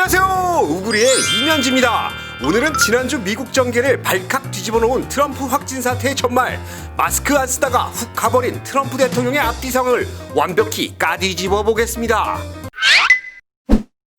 안녕하세요, 우구리의 이면지입니다. 오늘은 지난주 미국 정계를 발칵 뒤집어 놓은 트럼프 확진 사태의 전말, 마스크 안 쓰다가 훅 가버린 트럼프 대통령의 앞뒤 상황을 완벽히 까뒤집어 보겠습니다.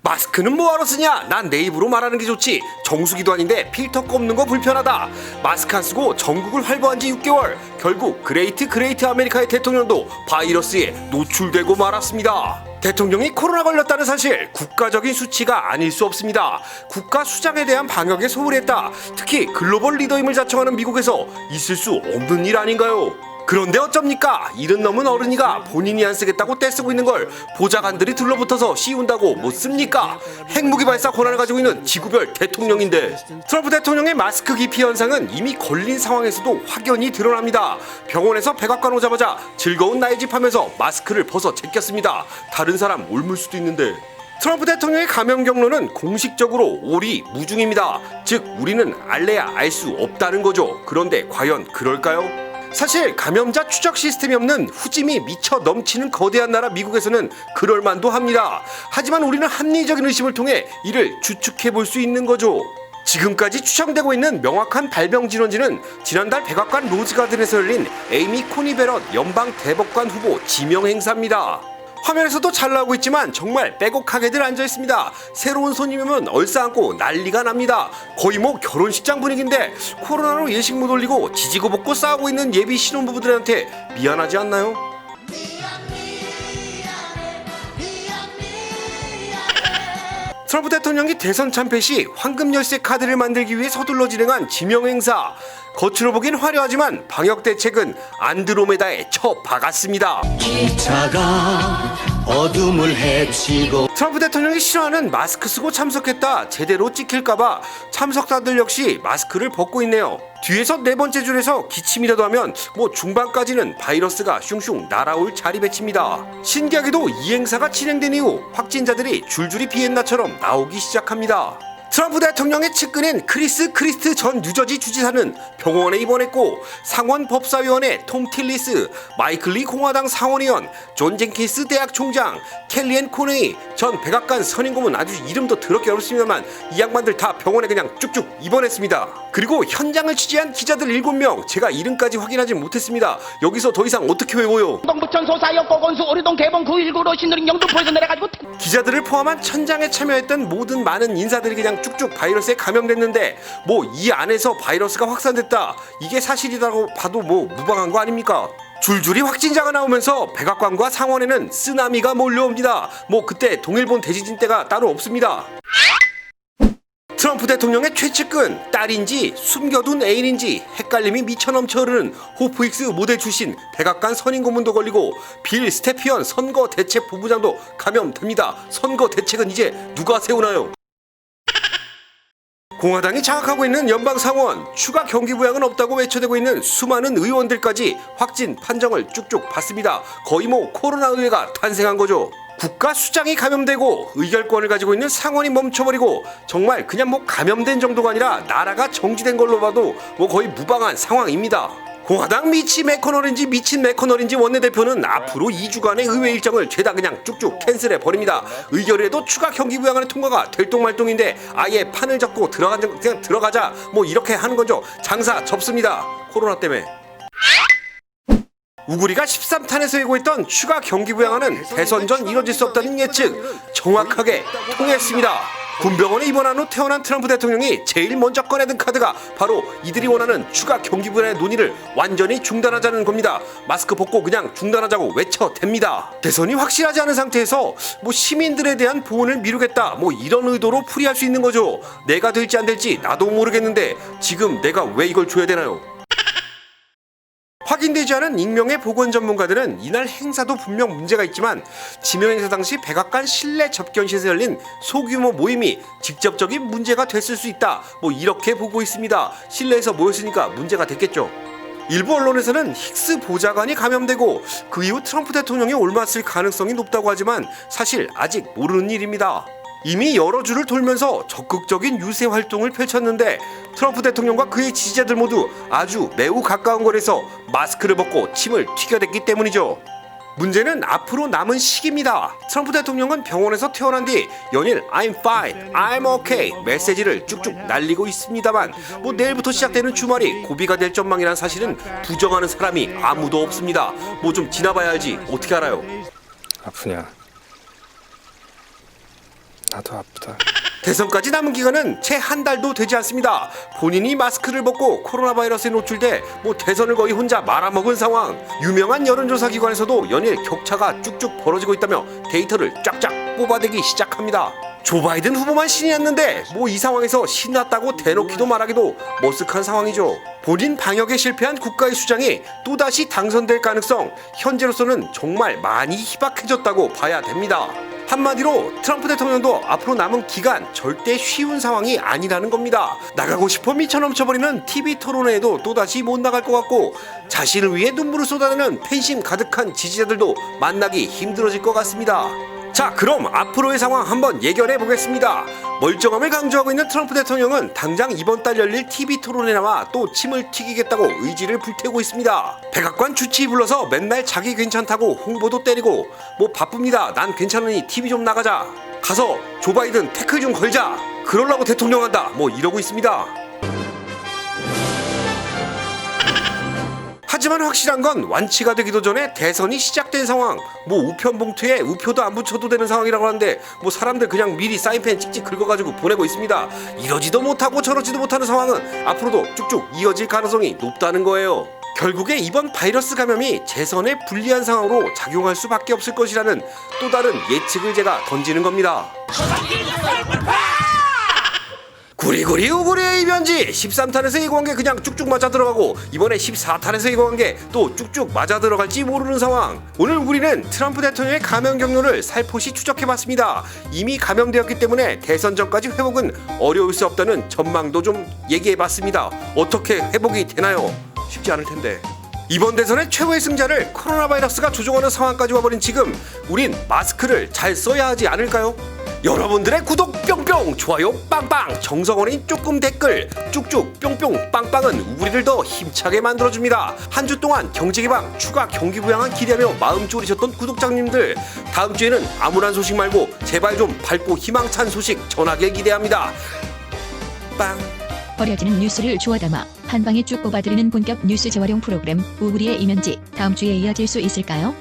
마스크는 뭐하러 쓰냐? 난 내 입으로 말하는 게 좋지. 정수기도 아닌데 필터 꼽는 거 불편하다. 마스크 안 쓰고 전국을 활보한 지 6개월. 결국 그레이트 아메리카의 대통령도 바이러스에 노출되고 말았습니다. 대통령이 코로나 걸렸다는 사실, 국가적인 수치가 아닐 수 없습니다. 국가 수장에 대한 방역에 소홀했다. 특히 글로벌 리더임을 자청하는 미국에서 있을 수 없는 일 아닌가요? 그런데 어쩝니까? 70 넘은 어른이가 본인이 안 쓰겠다고 떼쓰고 있는 걸 보좌관들이 들러붙어서 씌운다고 못 씁니까? 핵무기 발사 권한을 가지고 있는 지구별 대통령인데. 트럼프 대통령의 마스크 기피 현상은 이미 걸린 상황에서도 확연히 드러납니다. 병원에서 백악관 오자마자 즐거운 나의 집 하면서 마스크를 벗어 제꼈습니다. 다른 사람 옮을 수도 있는데. 트럼프 대통령의 감염 경로는 공식적으로 오리 무중입니다. 즉 우리는 알래야 알 수 없다는 거죠. 그런데 과연 그럴까요? 사실 감염자 추적 시스템이 없는 후짐이 미쳐 넘치는 거대한 나라 미국에서는 그럴만도 합니다. 하지만 우리는 합리적인 의심을 통해 이를 추측해 볼 수 있는 거죠. 지금까지 추정되고 있는 명확한 발병 진원지는 지난달 백악관 로즈가든에서 열린 에이미 코니 베럿 연방 대법관 후보 지명 행사입니다. 화면에서도 잘 나오고 있지만 정말 빼곡하게들 앉아있습니다. 새로운 손님이면 얼싸안고 난리가 납니다. 거의 뭐 결혼식장 분위기인데 코로나로 예식 못 올리고 지지고 볶고 싸우고 있는 예비 신혼부부들한테 미안하지 않나요? 트럼프 대통령이 대선 참패 시 황금 열쇠 카드를 만들기 위해 서둘러 진행한 지명 행사. 겉으로 보긴 화려하지만 방역 대책은 안드로메다에 처박았습니다. 기차가 어둠을 헤치고. 트럼프 대통령이 싫어하는 마스크 쓰고 참석했다 제대로 찍힐까봐 참석자들 역시 마스크를 벗고 있네요. 뒤에서 네 번째 줄에서 기침이라도 하면 뭐 중반까지는 바이러스가 슝슝 날아올 자리 배치입니다. 신기하게도 이 행사가 진행된 이후 확진자들이 줄줄이 비엔나처럼 나오기 시작합니다. 트럼프 대통령의 측근인 크리스트 전 뉴저지 주지사는 병원에 입원했고, 상원 법사위원회 톰 틸리스, 마이클 리 공화당 상원의원, 존 젠킨스 대학 총장, 켈리앤 코네이 전 백악관 선임고문, 아주 이름도 더럽게 어렵습니다만 이 양반들 다 병원에 그냥 쭉쭉 입원했습니다. 그리고 현장을 취재한 기자들 7명, 제가 이름까지 확인하지 못했습니다. 여기서 더 이상 어떻게 외워요? 동부천 소사역 고건수 오리동 개봉 919로 신도림 영등포에서 내려가지고 기자들을 포함한 천장에 참여했던 모든 많은 인사들이 그냥 쭉쭉 바이러스에 감염됐는데 뭐 이 안에서 바이러스가 확산됐다, 이게 사실이라고 봐도 뭐 무방한 거 아닙니까? 줄줄이 확진자가 나오면서 백악관과 상원에는 쓰나미가 몰려옵니다. 뭐 그때 동일본 대지진 때가 따로 없습니다. 트럼프 대통령의 최측근, 딸인지 숨겨둔 애인인지 헷갈림이 미쳐넘쳐 흐르는 호프익스 모델 출신 백악관 선임고문도 걸리고 빌 스태피언 선거대책본부장도 감염됩니다. 선거 대책은 이제 누가 세우나요? 공화당이 장악하고 있는 연방상원, 추가 경기 부양은 없다고 외쳐대고 있는 수많은 의원들까지 확진 판정을 쭉쭉 받습니다. 거의 뭐 코로나 의회가 탄생한 거죠. 국가 수장이 감염되고 의결권을 가지고 있는 상원이 멈춰버리고 정말 그냥 뭐 감염된 정도가 아니라 나라가 정지된 걸로 봐도 뭐 거의 무방한 상황입니다. 공화당 미친 맥커널인지 원내대표는 앞으로 2주간의 의회 일정을 죄다 그냥 쭉쭉 캔슬해버립니다. 의결에도 추가 경기 부양안의 통과가 될똥말똥인데 아예 판을 잡고 그냥 들어가자 뭐 이렇게 하는 거죠. 장사 접습니다. 코로나 때문에. 우구리가 13탄에서 예고했던 추가 경기 부양안은 대선 전 이뤄질 수 없다는 예측 정확하게 통했습니다. 군병원에 입원한 후 태어난 트럼프 대통령이 제일 먼저 꺼내든 카드가 바로 이들이 원하는 추가 경기 부양의 논의를 완전히 중단하자는 겁니다. 마스크 벗고 그냥 중단하자고 외쳐댑니다. 대선이 확실하지 않은 상태에서 뭐 시민들에 대한 보호를 미루겠다 뭐 이런 의도로 풀이할 수 있는 거죠. 내가 될지 안 될지 나도 모르겠는데 지금 내가 왜 이걸 줘야 되나요? 확인되지 않은 익명의 보건 전문가들은 이날 행사도 분명 문제가 있지만 지명 행사 당시 백악관 실내 접견실에서 열린 소규모 모임이 직접적인 문제가 됐을 수 있다 뭐 이렇게 보고 있습니다. 실내에서 모였으니까 문제가 됐겠죠. 일부 언론에서는 힉스 보좌관이 감염되고 그 이후 트럼프 대통령이 옮았을 가능성이 높다고 하지만 사실 아직 모르는 일입니다. 이미 여러 주를 돌면서 적극적인 유세 활동을 펼쳤는데 트럼프 대통령과 그의 지지자들 모두 아주 매우 가까운 거리에서 마스크를 벗고 침을 튀겨댔기 때문이죠. 문제는 앞으로 남은 시기입니다. 트럼프 대통령은 병원에서 퇴원한 뒤 연일 I'm fine, I'm okay 메시지를 쭉쭉 날리고 있습니다만 뭐 내일부터 시작되는 주말이 고비가 될 전망이란 사실은 부정하는 사람이 아무도 없습니다. 뭐 좀 지나봐야 알지 어떻게 알아요? 아프냐? 나도 아프다. 대선까지 남은 기간은 채 한 달도 되지 않습니다. 본인이 마스크를 벗고 코로나 바이러스에 노출돼 뭐 대선을 거의 혼자 말아먹은 상황. 유명한 여론조사 기관에서도 연일 격차가 쭉쭉 벌어지고 있다며 데이터를 쫙쫙 뽑아대기 시작합니다. 조 바이든 후보만 신이 났는데 뭐 이 상황에서 신났다고 대놓기도 말하기도 머쓱한 상황이죠. 본인 방역에 실패한 국가의 수장이 또다시 당선될 가능성 현재로서는 정말 많이 희박해졌다고 봐야 됩니다. 한마디로 트럼프 대통령도 앞으로 남은 기간 절대 쉬운 상황이 아니라는 겁니다. 나가고 싶어 미쳐넘쳐버리는 TV 토론회에도 또다시 못 나갈 것 같고 자신을 위해 눈물을 쏟아내는 팬심 가득한 지지자들도 만나기 힘들어질 것 같습니다. 자, 그럼 앞으로의 상황 한번 예견해 보겠습니다. 멀쩡함을 강조하고 있는 트럼프 대통령은 당장 이번 달 열릴 TV 토론에 나와 또 침을 튀기겠다고 의지를 불태우고 있습니다. 백악관 주치의 불러서 맨날 자기 괜찮다고 홍보도 때리고 뭐 바쁩니다. 난 괜찮으니 TV 좀 나가자. 가서 조 바이든 태클 좀 걸자. 그러려고 대통령 한다. 뭐 이러고 있습니다. 하지만 확실한 건 완치가 되기도 전에 대선이 시작된 상황. 뭐 우편 봉투에 우표도 안 붙여도 되는 상황이라고 하는데 뭐 사람들 그냥 미리 사인펜 찍찍 긁어가지고 보내고 있습니다. 이러지도 못하고 저러지도 못하는 상황은 앞으로도 쭉쭉 이어질 가능성이 높다는 거예요. 결국에 이번 바이러스 감염이 재선에 불리한 상황으로 작용할 수밖에 없을 것이라는 또 다른 예측을 제가 던지는 겁니다. 구리구리 우구리의 이변지 13탄에서 예고한 게 그냥 쭉쭉 맞아 들어가고 이번에 14탄에서 예고한 게 또 쭉쭉 맞아 들어갈지 모르는 상황. 오늘 우리는 트럼프 대통령의 감염 경로를 살포시 추적해봤습니다. 이미 감염되었기 때문에 대선 전까지 회복은 어려울 수 없다는 전망도 좀 얘기해봤습니다. 어떻게 회복이 되나요? 쉽지 않을 텐데. 이번 대선의 최고의 승자를 코로나 바이러스가 조종하는 상황까지 와버린 지금 우린 마스크를 잘 써야 하지 않을까요? 여러분들의 구독 뿅뿅, 좋아요 빵빵, 정성어린 조금 댓글 쭉쭉 뿅뿅 빵빵은 우리를 더 힘차게 만들어줍니다. 한 주 동안 경제개방, 추가 경기부양을 기대하며 마음 졸이셨던 구독자님들, 다음 주에는 암울한 소식 말고 제발 좀 밝고 희망찬 소식 전하길 기대합니다. 빵. 버려지는 뉴스를 주워 담아 한 방에 쭉 뽑아드리는 본격 뉴스 재활용 프로그램 우구리의 이면지, 다음 주에 이어질 수 있을까요?